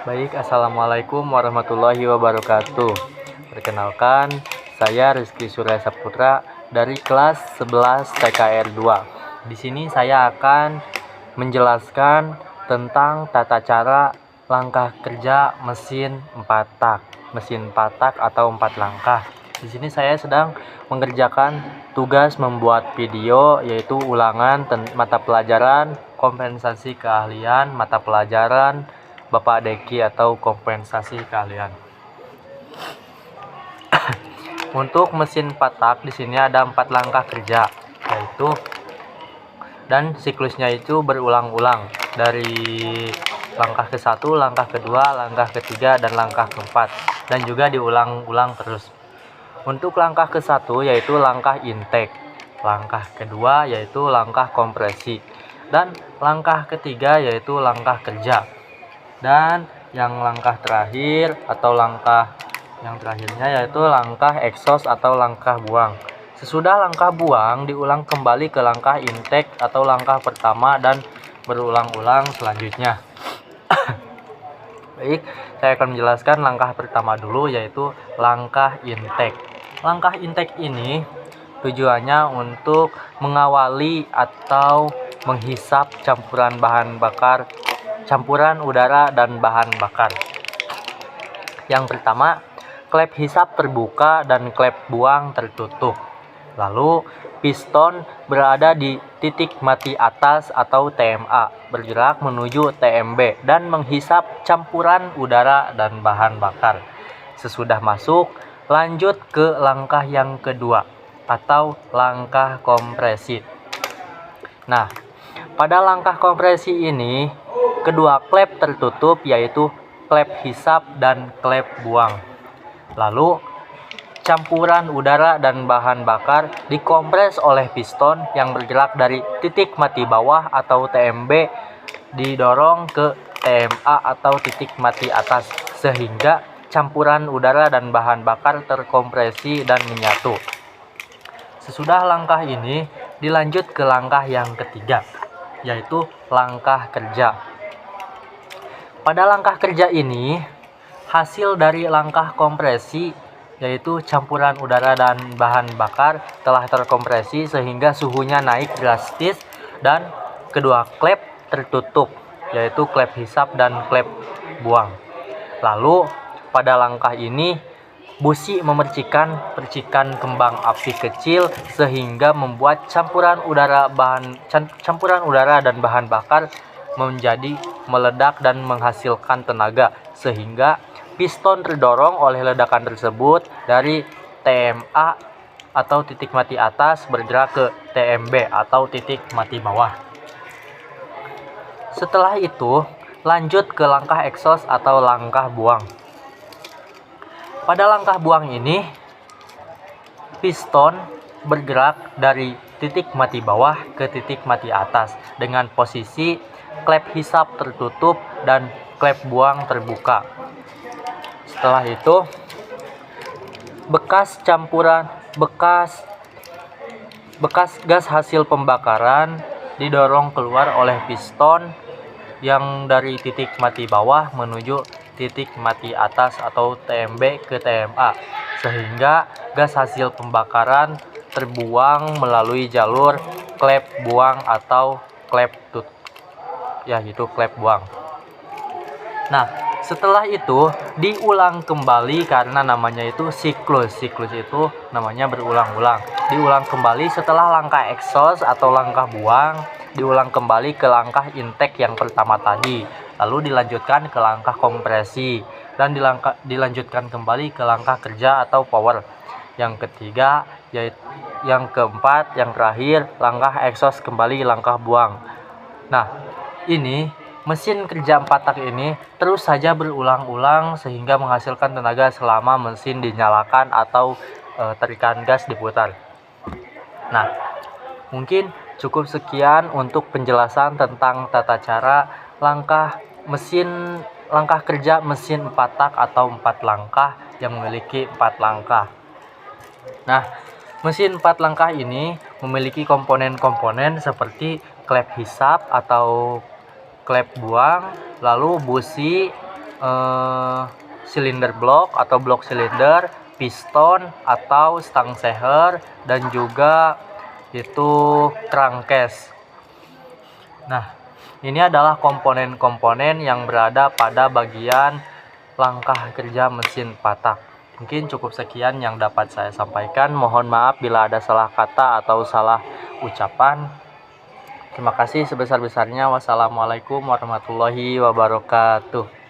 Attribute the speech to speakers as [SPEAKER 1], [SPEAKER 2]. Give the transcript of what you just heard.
[SPEAKER 1] Baik, assalamualaikum warahmatullahi wabarakatuh. Perkenalkan, saya Rizky Surya Saputra dari kelas 11 TKR 2. Di sini saya akan menjelaskan tentang tata cara langkah kerja mesin 4 tak, atau 4 langkah. Di sini saya sedang mengerjakan tugas membuat video, yaitu ulangan mata pelajaran kompensasi keahlian mata pelajaran Bapak Deki atau kompensasi keahlian. Untuk mesin 4 tak di sini ada 4 langkah kerja, yaitu dan siklusnya itu berulang-ulang dari langkah ke-1, langkah kedua, langkah ketiga, dan langkah keempat, dan juga diulang-ulang terus. Untuk langkah ke-1 yaitu langkah intake, langkah kedua yaitu langkah kompresi, dan langkah ketiga yaitu langkah kerja. Dan yang langkah terakhir atau langkah yang terakhirnya yaitu langkah exhaust atau langkah buang. Sesudah langkah buang diulang kembali ke langkah intake atau langkah pertama dan berulang-ulang selanjutnya. Baik, saya akan menjelaskan langkah pertama dulu, yaitu langkah intake. Langkah intake ini tujuannya untuk mengawali atau menghisap campuran udara dan bahan bakar. Yang pertama, klep hisap terbuka dan klep buang tertutup. Lalu piston berada di titik mati atas atau TMA, bergerak menuju TMB dan menghisap campuran udara dan bahan bakar. Sesudah masuk, lanjut ke langkah yang kedua atau langkah kompresi. Nah, pada langkah kompresi ini, kedua klep tertutup, yaitu klep hisap dan klep buang. Lalu, campuran udara dan bahan bakar dikompres oleh piston yang bergerak dari titik mati bawah atau TMB didorong ke TMA atau titik mati atas, sehingga campuran udara dan bahan bakar terkompresi dan menyatu. Sesudah langkah ini, dilanjut ke langkah yang ketiga, yaitu langkah kerja. Pada langkah kerja ini, hasil dari langkah kompresi, yaitu campuran udara dan bahan bakar telah terkompresi sehingga suhunya naik drastis dan kedua klep tertutup, yaitu klep hisap dan klep buang. Lalu pada langkah ini busi memercikan percikan kembang api kecil sehingga membuat campuran udara dan bahan bakar menjadi meledak dan menghasilkan tenaga, sehingga piston terdorong oleh ledakan tersebut dari TMA atau titik mati atas bergerak ke TMB atau titik mati bawah. Setelah itu, lanjut ke langkah exhaust atau langkah buang. Pada langkah buang ini, piston bergerak dari titik mati bawah ke titik mati atas dengan posisi klep hisap tertutup dan klep buang terbuka. Setelah itu, bekas gas hasil pembakaran didorong keluar oleh piston yang dari titik mati bawah menuju titik mati atas atau TMB ke TMA, sehingga gas hasil pembakaran terbuang melalui jalur klep buang atau klep buang. Nah, setelah itu diulang kembali karena namanya itu siklus. Siklus itu namanya berulang-ulang. Diulang kembali setelah langkah exhaust atau langkah buang, diulang kembali ke langkah intake yang pertama tadi. Lalu dilanjutkan ke langkah kompresi dan dilanjutkan kembali ke langkah kerja atau power. Yang ketiga, yaitu yang keempat, yang terakhir langkah exhaust kembali langkah buang. Nah, ini mesin kerja 4 tak ini terus saja berulang-ulang sehingga menghasilkan tenaga selama mesin dinyalakan atau tarikan gas diputar. Nah, mungkin cukup sekian untuk penjelasan tentang tata cara langkah kerja mesin 4 tak atau 4 langkah yang memiliki 4 langkah. Nah, mesin 4 langkah ini memiliki komponen-komponen seperti klep hisap atau klep buang, lalu busi, silinder blok atau blok silinder, piston atau stang seher, dan juga itu crankcase. Nah, ini adalah komponen-komponen yang berada pada bagian langkah kerja mesin patak. Mungkin cukup sekian yang dapat saya sampaikan. Mohon maaf bila ada salah kata atau salah ucapan. Terima kasih sebesar-besarnya. Wassalamualaikum warahmatullahi wabarakatuh.